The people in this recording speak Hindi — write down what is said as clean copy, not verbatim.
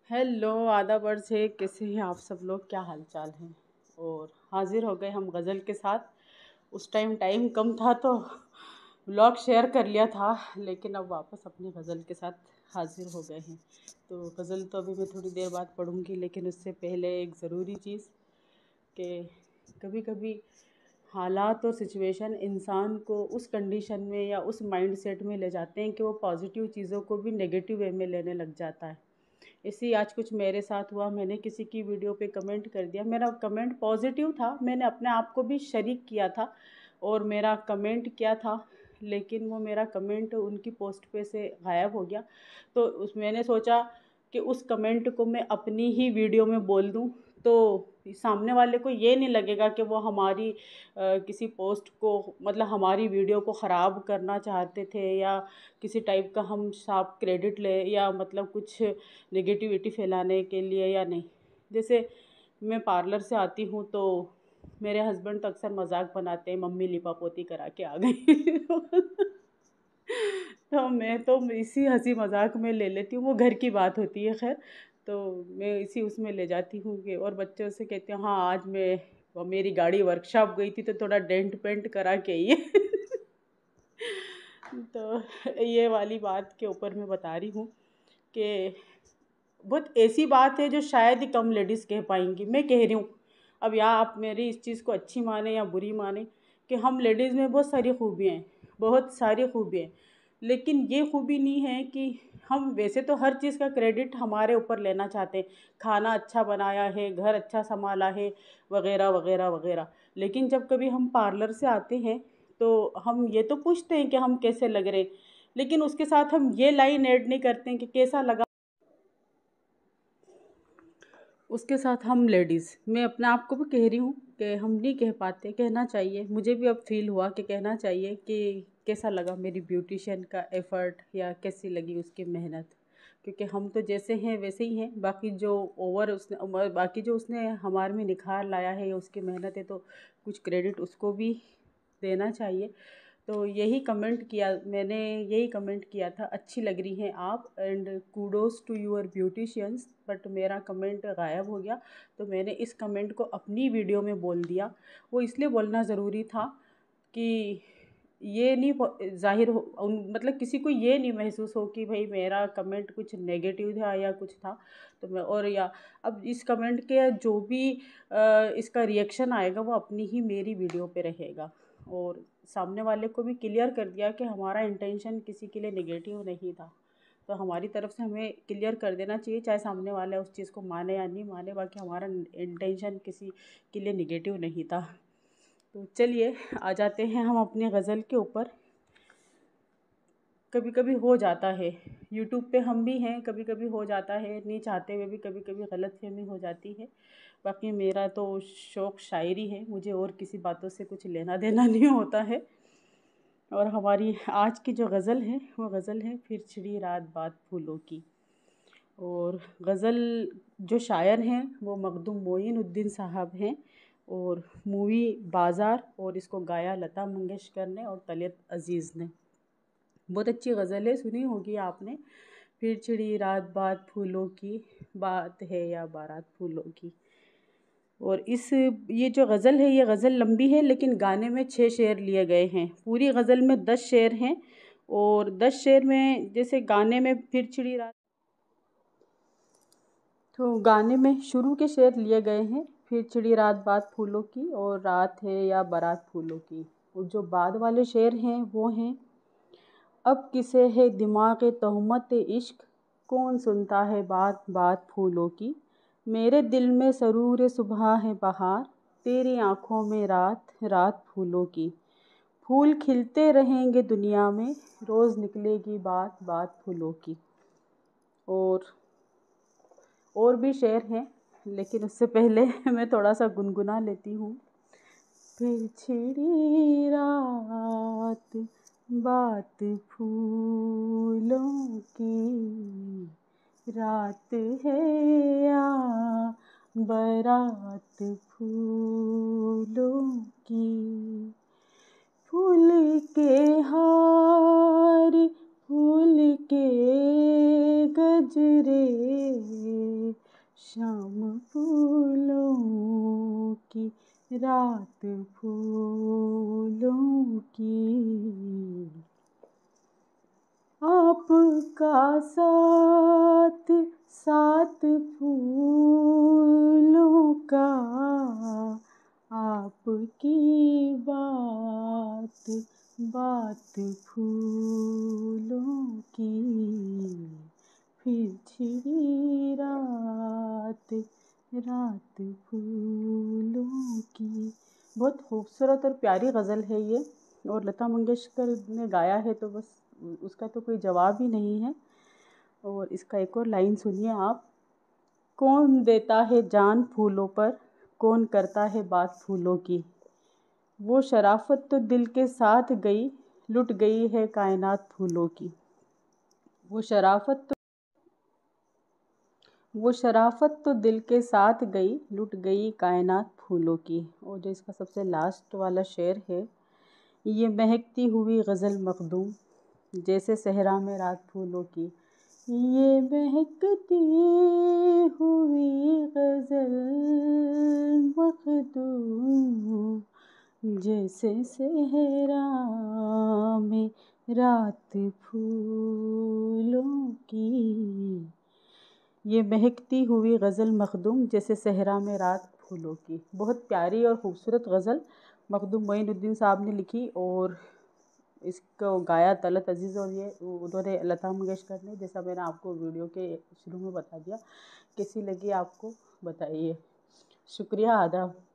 हेलो आदाबर से कैसे हैं आप सब लोग, क्या हाल चाल हैं। और हाजिर हो गए हम गज़ल के साथ। उस टाइम कम था तो व्लॉग शेयर कर लिया था, लेकिन अब वापस अपनी गज़ल के साथ हाजिर हो गए हैं। तो गज़ल तो अभी मैं थोड़ी देर बाद पढ़ूंगी, लेकिन उससे पहले एक ज़रूरी चीज़ कि कभी कभी हालात और सिचुएशन इंसान को उस कंडीशन में या उस माइंडसेट में ले जाते हैं कि वो पॉजिटिव चीज़ों को भी नेगेटिव वे में लेने लग जाता है। इसी आज कुछ मेरे साथ हुआ। मैंने किसी की वीडियो पे कमेंट कर दिया, मेरा कमेंट पॉजिटिव था, मैंने अपने आप को भी शरीक किया था और मेरा कमेंट क्या था, लेकिन वो मेरा कमेंट उनकी पोस्ट पे से गायब हो गया। तो मैंने सोचा कि उस कमेंट को मैं अपनी ही वीडियो में बोल दूं, तो सामने वाले को ये नहीं लगेगा कि वो हमारी किसी पोस्ट को, मतलब हमारी वीडियो को ख़राब करना चाहते थे, या किसी टाइप का हम साफ क्रेडिट ले, या मतलब कुछ नेगेटिविटी फैलाने के लिए या नहीं। जैसे मैं पार्लर से आती हूँ तो मेरे हस्बैंड तो अक्सर मजाक बनाते हैं, मम्मी लिपापोती करा के आ गई तो मैं तो इसी हंसी मजाक में ले लेती हूँ, वो घर की बात होती है खैर। तो मैं इसी उसमें ले जाती हूँ कि, और बच्चों से कहती हूँ हाँ आज मैं मेरी गाड़ी वर्कशॉप गई थी तो थोड़ा डेंट पेंट करा के ही है तो ये वाली बात के ऊपर मैं बता रही हूँ कि बहुत ऐसी बात है जो शायद ही कम लेडीज़ कह पाएंगी, मैं कह रही हूँ। अब या आप मेरी इस चीज़ को अच्छी माने या बुरी माने, कि हम लेडीज़ में बहुत सारी खूबियाँ हैं, बहुत सारी खूबियाँ हैं, लेकिन ये खूबी नहीं है कि हम वैसे तो हर चीज़ का क्रेडिट हमारे ऊपर लेना चाहते हैं। खाना अच्छा बनाया है, घर अच्छा संभाला है, वगैरह वगैरह वगैरह। लेकिन जब कभी हम पार्लर से आते हैं तो हम ये तो पूछते हैं कि हम कैसे लग रहे हैं, लेकिन उसके साथ हम ये लाइन ऐड नहीं करते हैं कि कैसा लगा। उसके साथ हम लेडीज़, मैं अपने आप को भी कह रही हूँ कि हम नहीं कह पाते, कहना चाहिए। मुझे भी अब फील हुआ कि कहना चाहिए कि कैसा लगा मेरी ब्यूटिशियन का एफ़र्ट, या कैसी लगी उसकी मेहनत। क्योंकि हम तो जैसे हैं वैसे ही हैं, बाकी जो बाकी जो उसने हमारे में निखार लाया है या उसकी मेहनत है, तो कुछ क्रेडिट उसको भी देना चाहिए। तो यही कमेंट किया मैंने, यही कमेंट किया था, अच्छी लग रही हैं आप, and kudos to your beauticians. But मेरा कमेंट गायब हो गया, तो मैंने इस कमेंट को अपनी वीडियो में बोल दिया। वो इसलिए बोलना ज़रूरी था कि ये नहीं जाहिर हो, मतलब किसी को ये नहीं महसूस हो कि भाई मेरा कमेंट कुछ नेगेटिव था या कुछ था। तो मैं, और या अब इस कमेंट के जो भी इसका रिएक्शन आएगा वो अपनी ही मेरी वीडियो पे रहेगा। और सामने वाले को भी क्लियर कर दिया कि हमारा इंटेंशन किसी के लिए नेगेटिव नहीं था। तो हमारी तरफ से हमें क्लियर कर देना चाहिए, चाहे सामने वाला उस चीज़ को माने या नहीं माने, बाकी हमारा इंटेंशन किसी के लिए नेगेटिव नहीं था। तो चलिए आ जाते हैं हम अपनी गज़ल के ऊपर। कभी कभी हो जाता है, यूट्यूब पे हम भी हैं, कभी कभी हो जाता है, नहीं चाहते हुए भी कभी कभी गलतफहमी हो जाती है। बाकी मेरा तो शौक़ शायरी है, मुझे और किसी बातों से कुछ लेना देना नहीं होता है। और हमारी आज की जो गज़ल है वो गज़ल है फिर छिड़ी रात बात फूलों की। और गज़ल जो शायर हैं वो मखदूम मोइनुद्दीन साहब हैं, और मूवी बाज़ार, और इसको गाया लता मंगेशकर ने और तलत अज़ीज़ ने। बहुत अच्छी गज़ल है, सुनी होगी आपने। फिर छिड़ी रात बात फूलों की, बात है या बारात फूलों की। और ये जो गज़ल है, ये गज़ल लंबी है, लेकिन गाने में 6 शेर लिए गए हैं। पूरी गज़ल में 10 शेर हैं, और 10 शेर में जैसे गाने में फिर छिड़ी रात, तो गाने में शुरू के शेर लिए गए हैं फिर छिड़ी रात बात फूलों की, और रात है या बारात फूलों की। और जो बाद वाले शेर हैं वो हैं, अब किसे है दिमाग तहमत इश्क, कौन सुनता है बात बात फूलों की। मेरे दिल में सरूर सुबह है बहार, तेरी आँखों में रात रात फूलों की। फूल खिलते रहेंगे दुनिया में, रोज़ निकलेगी बात बात फूलों की। और भी शेर हैं, लेकिन उससे पहले मैं थोड़ा सा गुनगुना लेती हूँ। फिर छिड़ी रात बात फूलों की, रात है या बारात फूलों की। फूल के हार फूल के गजरे, शाम फूलों की, रात फूलों की। आपका साथ साथ फूलों का, आपकी बात बात फूलों की। फिर छिड़ी रात रात फूलों की। बहुत खूबसूरत और प्यारी गज़ल है ये, और लता मंगेशकर ने गाया है तो बस उसका तो कोई जवाब ही नहीं है। और इसका एक और लाइन सुनिए आप। कौन देता है जान फूलों पर, कौन करता है बात फूलों की। वो शराफत तो दिल के साथ गई, लुट गई है कायनात फूलों की। वो शराफत तो दिल के साथ गई, लुट गई कायनात फूलों की। और जो इसका सबसे लास्ट वाला शेर है, ये महकती हुई गज़ल मखदूम, जैसे सहरा में रात फूलों की। ये महकती हुई गज़ल मखदूम, जैसे सहरा में रात फूलों की। ये महकती हुई गज़ल मखदूम, जैसे सहरा में रात फूलों की। बहुत प्यारी और ख़ूबसूरत गज़ल मखदूम मोइनुद्दीन साहब ने लिखी, और इसको गाया तलत अज़ीज़, और ये उन्होंने लता मंगेशकर ने, जैसा मैंने आपको वीडियो के शुरू में बता दिया। कैसी लगी आपको बताइए। शुक्रिया, आदाब।